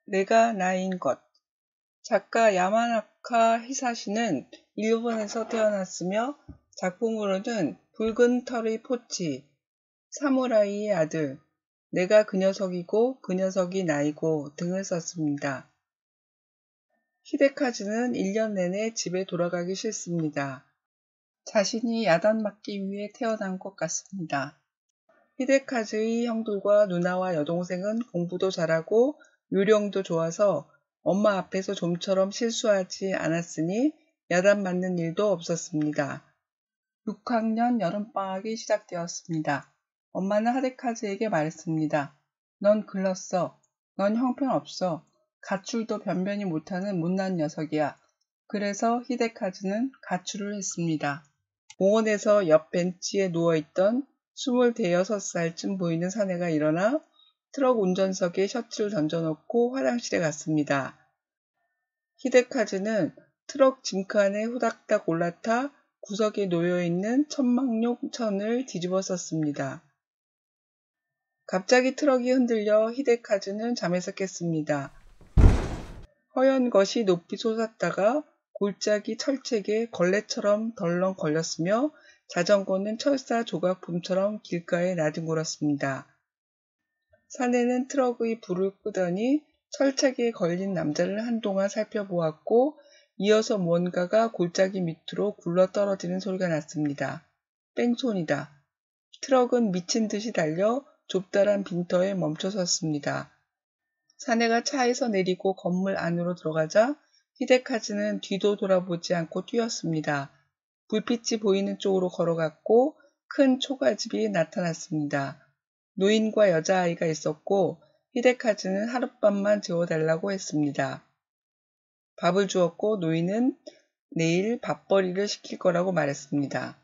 내가 나인 것. 작가 야마나카 히사시는 일본에서 태어났으며 작품으로는 붉은 털의 포치, 사무라이의 아들, 내가 그 녀석이고 그 녀석이 나이고 등을 썼습니다. 히데카즈는 1년 내내 집에 돌아가기 싫습니다. 자신이 야단맞기 위해 태어난 것 같습니다. 히데카즈의 형들과 누나와 여동생은 공부도 잘하고 요령도 좋아서 엄마 앞에서 좀처럼 실수하지 않았으니 야단 맞는 일도 없었습니다. 6학년 여름방학이 시작되었습니다. 엄마는 히데카즈에게 말했습니다. 넌 글렀어. 넌 형편없어. 가출도 변변히 못하는 못난 녀석이야. 그래서 히데카즈는 가출을 했습니다. 공원에서 옆 벤치에 누워있던 26살쯤 보이는 사내가 일어나 트럭 운전석에 셔츠를 던져놓고 화장실에 갔습니다. 히데카즈는 트럭 짐칸에 후닥닥 올라타 구석에 놓여있는 천막용 천을 뒤집어 썼습니다. 갑자기 트럭이 흔들려 히데카즈는 잠에서 깼습니다. 허연 것이 높이 솟았다가 골짜기 철책에 걸레처럼 덜렁 걸렸으며 자전거는 철사 조각품처럼 길가에 나뒹굴었습니다. 사내는 트럭의 불을 끄더니 철책에 걸린 남자를 한동안 살펴보았고 이어서 무언가가 골짜기 밑으로 굴러떨어지는 소리가 났습니다. 뺑소니다. 트럭은 미친 듯이 달려 좁다란 빈터에 멈춰섰습니다. 사내가 차에서 내리고 건물 안으로 들어가자 히데카즈는 뒤도 돌아보지 않고 뛰었습니다. 불빛이 보이는 쪽으로 걸어갔고 큰 초가집이 나타났습니다. 노인과 여자아이가 있었고 히데카즈는 하룻밤만 재워달라고 했습니다. 밥을 주었고 노인은 내일 밥벌이를 시킬 거라고 말했습니다.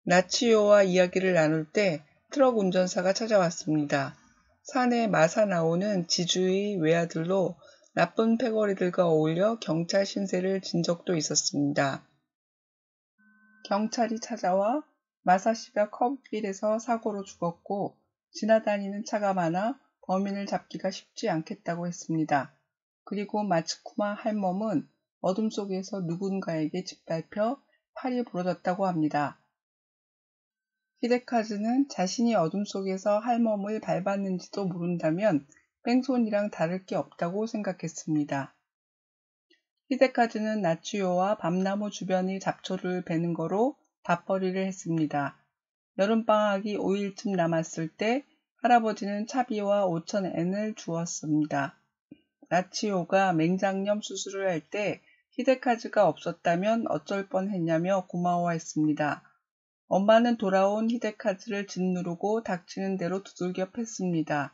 나치요와 이야기를 나눌 때 트럭 운전사가 찾아왔습니다. 산에 마사나오는 지주의 외아들로 나쁜 패거리들과 어울려 경찰 신세를 진 적도 있었습니다. 경찰이 찾아와 마사씨가 커브길에서 사고로 죽었고 지나다니는 차가 많아 범인을 잡기가 쉽지 않겠다고 했습니다. 그리고 마츠쿠마 할멈은 어둠 속에서 누군가에게 짓밟혀 팔이 부러졌다고 합니다. 히데카즈는 자신이 어둠 속에서 할멈을 밟았는지도 모른다면 뺑소니랑 다를 게 없다고 생각했습니다. 히데카즈는 나치요와 밤나무 주변의 잡초를 베는 거로 밥벌이를 했습니다. 여름방학이 5일쯤 남았을 때 할아버지는 차비와 5,000엔을 주었습니다. 나치요가 맹장염 수술을 할 때 히데카즈가 없었다면 어쩔 뻔했냐며 고마워했습니다. 엄마는 돌아온 히데카즈를 짓누르고 닥치는 대로 두들겨 팼습니다.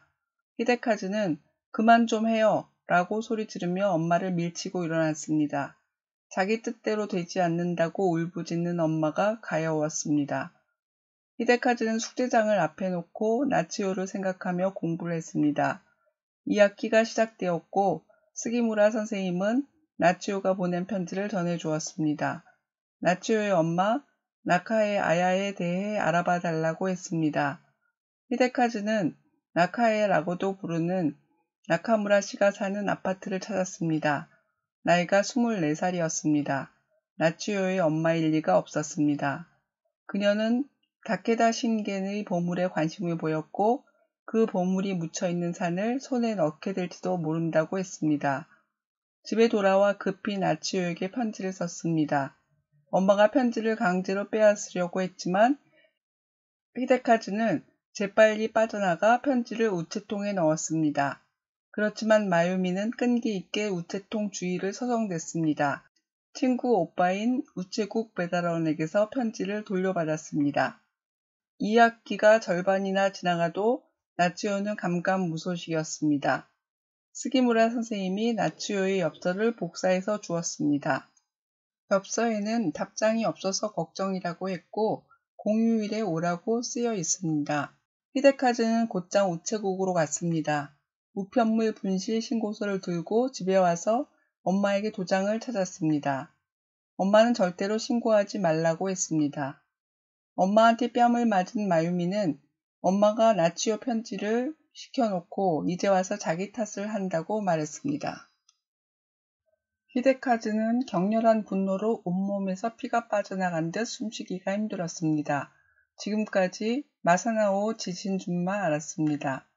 히데카즈는 그만 좀 해요 라고 소리 지르며 엄마를 밀치고 일어났습니다. 자기 뜻대로 되지 않는다고 울부짖는 엄마가 가여웠습니다. 히데카즈는 숙제장을 앞에 놓고 나치요를 생각하며 공부를 했습니다. 2학기가 시작되었고 스기무라 선생님은 나치요가 보낸 편지를 전해주었습니다. 나치요의 엄마 나카에 아야에 대해 알아봐 달라고 했습니다. 히데카즈는 나카에라고도 부르는 나카무라 씨가 사는 아파트를 찾았습니다. 나이가 24살이었습니다. 나치요의 엄마일 리가 없었습니다. 그녀는 다케다 신겐의 보물에 관심을 보였고 그 보물이 묻혀있는 산을 손에 넣게 될지도 모른다고 했습니다. 집에 돌아와 급히 나치요에게 편지를 썼습니다. 엄마가 편지를 강제로 빼앗으려고 했지만 히데카즈는 재빨리 빠져나가 편지를 우체통에 넣었습니다. 그렇지만 마유미는 끈기 있게 우체통 주위를 서성댔습니다. 친구 오빠인 우체국 배달원에게서 편지를 돌려받았습니다. 2학기가 절반이나 지나가도 나치요는 감감무소식이었습니다. 스기무라 선생님이 나치요의 엽서를 복사해서 주었습니다. 엽서에는 답장이 없어서 걱정이라고 했고 공휴일에 오라고 쓰여 있습니다. 히데카즈는 곧장 우체국으로 갔습니다. 우편물 분실 신고서를 들고 집에 와서 엄마에게 도장을 찾았습니다. 엄마는 절대로 신고하지 말라고 했습니다. 엄마한테 뺨을 맞은 마유미는 엄마가 나치요 편지를 시켜놓고 이제 와서 자기 탓을 한다고 말했습니다. 히데카즈는 격렬한 분노로 온몸에서 피가 빠져나간 듯 숨쉬기가 힘들었습니다. 지금까지 마사나오 지신 줄만 알았습니다.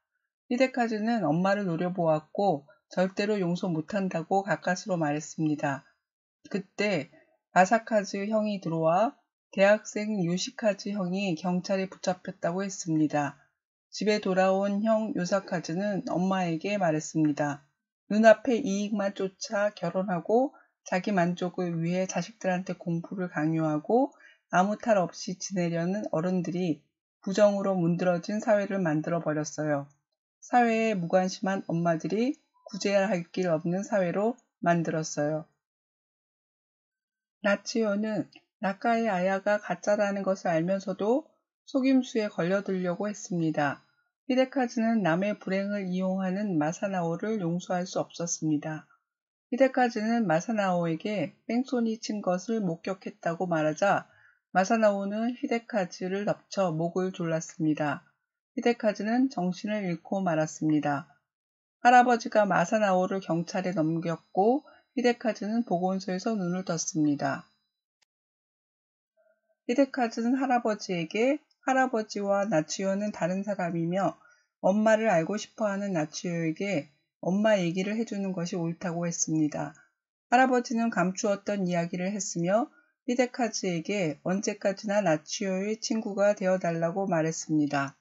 히데카즈는 엄마를 노려보았고 절대로 용서 못한다고 가까스로 말했습니다. 그때 마사카즈 형이 들어와 대학생 요시카즈 형이 경찰에 붙잡혔다고 했습니다. 집에 돌아온 형 요사카즈는 엄마에게 말했습니다. 눈앞의 이익만 쫓아 결혼하고 자기 만족을 위해 자식들한테 공부를 강요하고 아무 탈 없이 지내려는 어른들이 부정으로 문드러진 사회를 만들어 버렸어요. 사회에 무관심한 엄마들이 구제할 길 없는 사회로 만들었어요. 나치요는 나카의 아야가 가짜라는 것을 알면서도 속임수에 걸려들려고 했습니다. 히데카즈는 남의 불행을 이용하는 마사나오를 용서할 수 없었습니다. 히데카즈는 마사나오에게 뺑소니 친 것을 목격했다고 말하자 마사나오는 히데카즈를 덮쳐 목을 졸랐습니다. 히데카즈는 정신을 잃고 말았습니다. 할아버지가 마사나오를 경찰에 넘겼고 히데카즈는 보건소에서 눈을 떴습니다. 히데카즈는 할아버지에게 할아버지와 나치요는 다른 사람이며 엄마를 알고 싶어하는 나치요에게 엄마 얘기를 해주는 것이 옳다고 했습니다. 할아버지는 감추었던 이야기를 했으며 히데카즈에게 언제까지나 나치요의 친구가 되어달라고 말했습니다.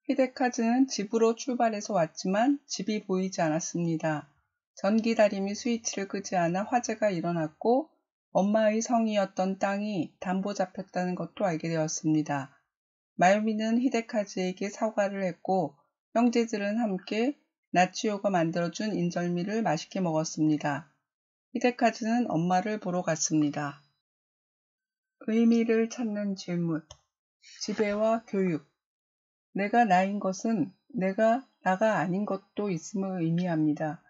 히데카즈는 집으로 출발해서 왔지만 집이 보이지 않았습니다. 전기다리미 스위치를 끄지 않아 화재가 일어났고 엄마의 성이었던 땅이 담보 잡혔다는 것도 알게 되었습니다. 마유미는 히데카즈에게 사과를 했고 형제들은 함께 나치요가 만들어준 인절미를 맛있게 먹었습니다. 히데카즈는 엄마를 보러 갔습니다. 의미를 찾는 질문, 지배와 교육. 내가 나인 것은 내가 나가 아닌 것도 있음을 의미합니다.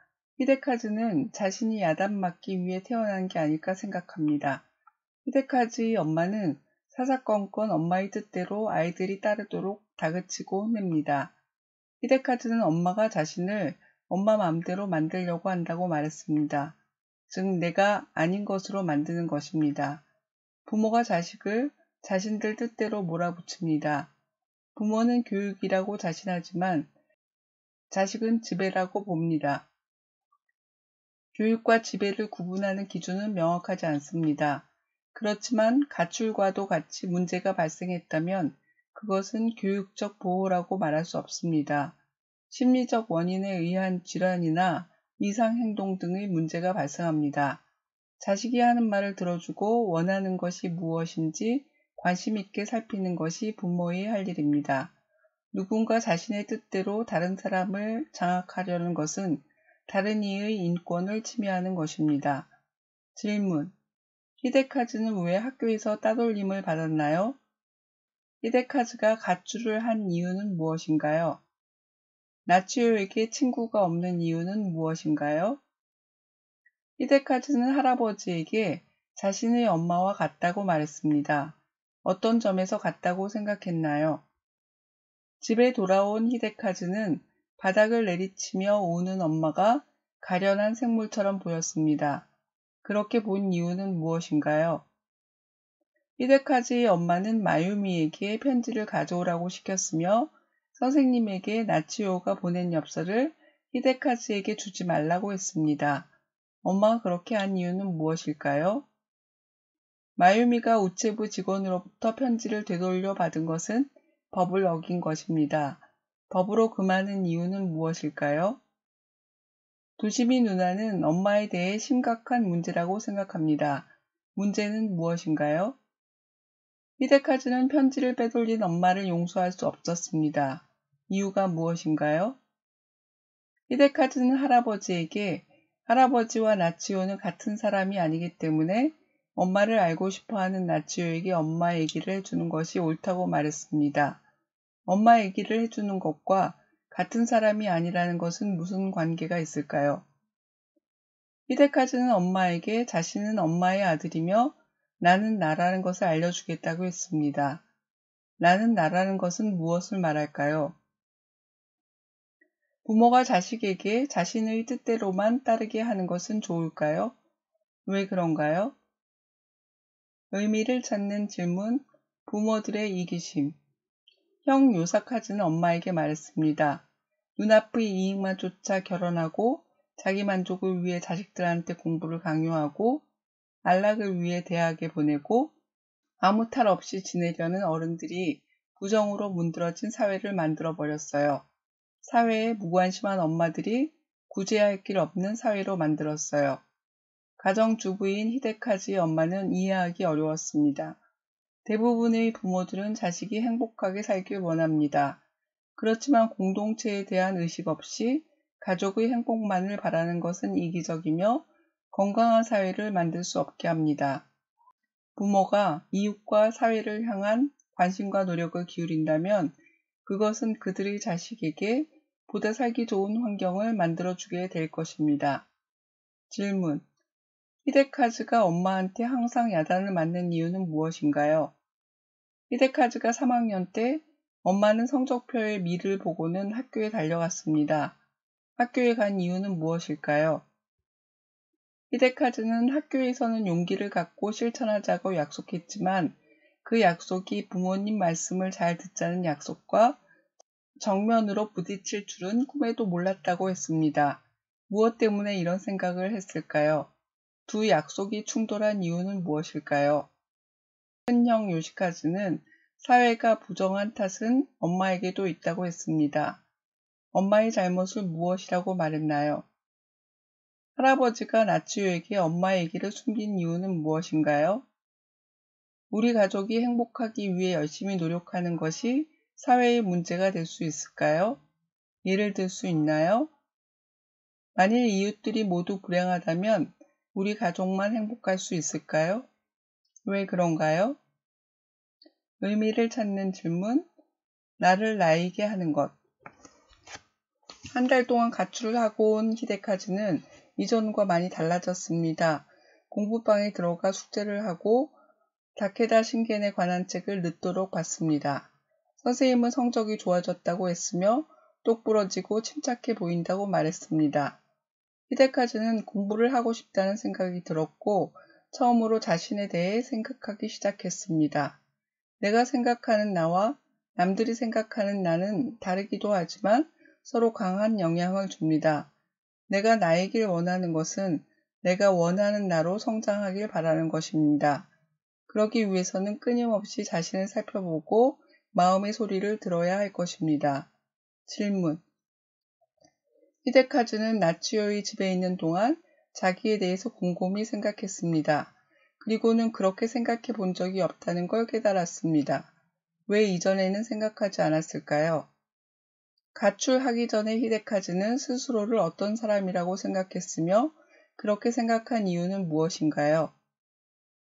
히데카즈는 자신이 야단 맞기 위해 태어난 게 아닐까 생각합니다. 히데카즈의 엄마는 사사건건 엄마의 뜻대로 아이들이 따르도록 다그치고 혼냅니다. 히데카즈는 엄마가 자신을 엄마 마음대로 만들려고 한다고 말했습니다. 즉 내가 아닌 것으로 만드는 것입니다. 부모가 자식을 자신들 뜻대로 몰아붙입니다. 부모는 교육이라고 자신하지만 자식은 지배라고 봅니다. 교육과 지배를 구분하는 기준은 명확하지 않습니다. 그렇지만 가출과도 같이 문제가 발생했다면 그것은 교육적 보호라고 말할 수 없습니다. 심리적 원인에 의한 질환이나 이상행동 등의 문제가 발생합니다. 자식이 하는 말을 들어주고 원하는 것이 무엇인지 관심 있게 살피는 것이 부모의 할 일입니다. 누군가 자신의 뜻대로 다른 사람을 장악하려는 것은 다른 이의 인권을 침해하는 것입니다. 질문. 히데카즈는 왜 학교에서 따돌림을 받았나요? 히데카즈가 가출을 한 이유는 무엇인가요? 나치요에게 친구가 없는 이유는 무엇인가요? 히데카즈는 할아버지에게 자신의 엄마와 같다고 말했습니다. 어떤 점에서 같다고 생각했나요? 집에 돌아온 히데카즈는 바닥을 내리치며 우는 엄마가 가련한 생물처럼 보였습니다. 그렇게 본 이유는 무엇인가요? 히데카즈의 엄마는 마유미에게 편지를 가져오라고 시켰으며 선생님에게 나치요가 보낸 엽서를 히데카즈에게 주지 말라고 했습니다. 엄마가 그렇게 한 이유는 무엇일까요? 마유미가 우체부 직원으로부터 편지를 되돌려 받은 것은 법을 어긴 것입니다. 법으로 금하는 이유는 무엇일까요? 도시미 누나는 엄마에 대해 심각한 문제라고 생각합니다. 문제는 무엇인가요? 히데카즈는 편지를 빼돌린 엄마를 용서할 수 없었습니다. 이유가 무엇인가요? 히데카즈는 할아버지에게 할아버지와 나치요는 같은 사람이 아니기 때문에 엄마를 알고 싶어하는 나치요에게 엄마 얘기를 해주는 것이 옳다고 말했습니다. 엄마 얘기를 해주는 것과 같은 사람이 아니라는 것은 무슨 관계가 있을까요? 히데카즈는 엄마에게 자신은 엄마의 아들이며 나는 나라는 것을 알려주겠다고 했습니다. 나는 나라는 것은 무엇을 말할까요? 부모가 자식에게 자신의 뜻대로만 따르게 하는 것은 좋을까요? 왜 그런가요? 의미를 찾는 질문, 부모들의 이기심. 형 요사카즈는 엄마에게 말했습니다. 눈앞의 이익만 쫓아 결혼하고 자기 만족을 위해 자식들한테 공부를 강요하고 안락을 위해 대학에 보내고 아무 탈 없이 지내려는 어른들이 부정으로 문드러진 사회를 만들어 버렸어요. 사회에 무관심한 엄마들이 구제할 길 없는 사회로 만들었어요. 가정주부인 히데카즈의 엄마는 이해하기 어려웠습니다. 대부분의 부모들은 자식이 행복하게 살길 원합니다. 그렇지만 공동체에 대한 의식 없이 가족의 행복만을 바라는 것은 이기적이며 건강한 사회를 만들 수 없게 합니다. 부모가 이웃과 사회를 향한 관심과 노력을 기울인다면 그것은 그들의 자식에게 보다 살기 좋은 환경을 만들어주게 될 것입니다. 질문. 히데카즈가 엄마한테 항상 야단을 맞는 이유는 무엇인가요? 히데카즈가 3학년 때 엄마는 성적표의 미를 보고는 학교에 달려갔습니다. 학교에 간 이유는 무엇일까요? 히데카즈는 학교에서는 용기를 갖고 실천하자고 약속했지만 그 약속이 부모님 말씀을 잘 듣자는 약속과 정면으로 부딪힐 줄은 꿈에도 몰랐다고 했습니다. 무엇 때문에 이런 생각을 했을까요? 두 약속이 충돌한 이유는 무엇일까요? 큰형 요시카즈는 사회가 부정한 탓은 엄마에게도 있다고 했습니다. 엄마의 잘못을 무엇이라고 말했나요? 할아버지가 나치요에게 엄마 얘기를 숨긴 이유는 무엇인가요? 우리 가족이 행복하기 위해 열심히 노력하는 것이 사회의 문제가 될 수 있을까요? 예를 들 수 있나요? 만일 이웃들이 모두 불행하다면 우리 가족만 행복할 수 있을까요? 왜 그런가요? 의미를 찾는 질문, 나를 나이게 하는 것. 한 달 동안 가출을 하고 온 히데카즈는 이전과 많이 달라졌습니다. 공부방에 들어가 숙제를 하고 다케다 신겐에 관한 책을 늦도록 봤습니다. 선생님은 성적이 좋아졌다고 했으며 똑부러지고 침착해 보인다고 말했습니다. 히데카즈는 공부를 하고 싶다는 생각이 들었고 처음으로 자신에 대해 생각하기 시작했습니다. 내가 생각하는 나와 남들이 생각하는 나는 다르기도 하지만 서로 강한 영향을 줍니다. 내가 나이길 원하는 것은 내가 원하는 나로 성장하길 바라는 것입니다. 그러기 위해서는 끊임없이 자신을 살펴보고 마음의 소리를 들어야 할 것입니다. 질문. 히데카즈는 나치요의 집에 있는 동안 자기에 대해서 곰곰이 생각했습니다. 그리고는 그렇게 생각해 본 적이 없다는 걸 깨달았습니다. 왜 이전에는 생각하지 않았을까요? 가출하기 전에 히데카즈는 스스로를 어떤 사람이라고 생각했으며 그렇게 생각한 이유는 무엇인가요?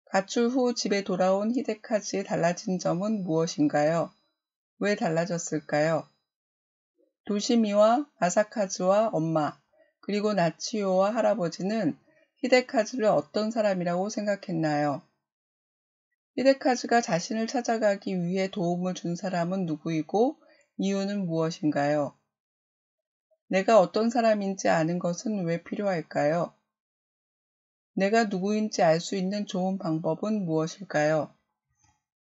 가출 후 집에 돌아온 히데카즈의 달라진 점은 무엇인가요? 왜 달라졌을까요? 도시미와 아사카즈와 엄마, 그리고 나치요와 할아버지는 히데카즈를 어떤 사람이라고 생각했나요? 히데카즈가 자신을 찾아가기 위해 도움을 준 사람은 누구이고 이유는 무엇인가요? 내가 어떤 사람인지 아는 것은 왜 필요할까요? 내가 누구인지 알 수 있는 좋은 방법은 무엇일까요?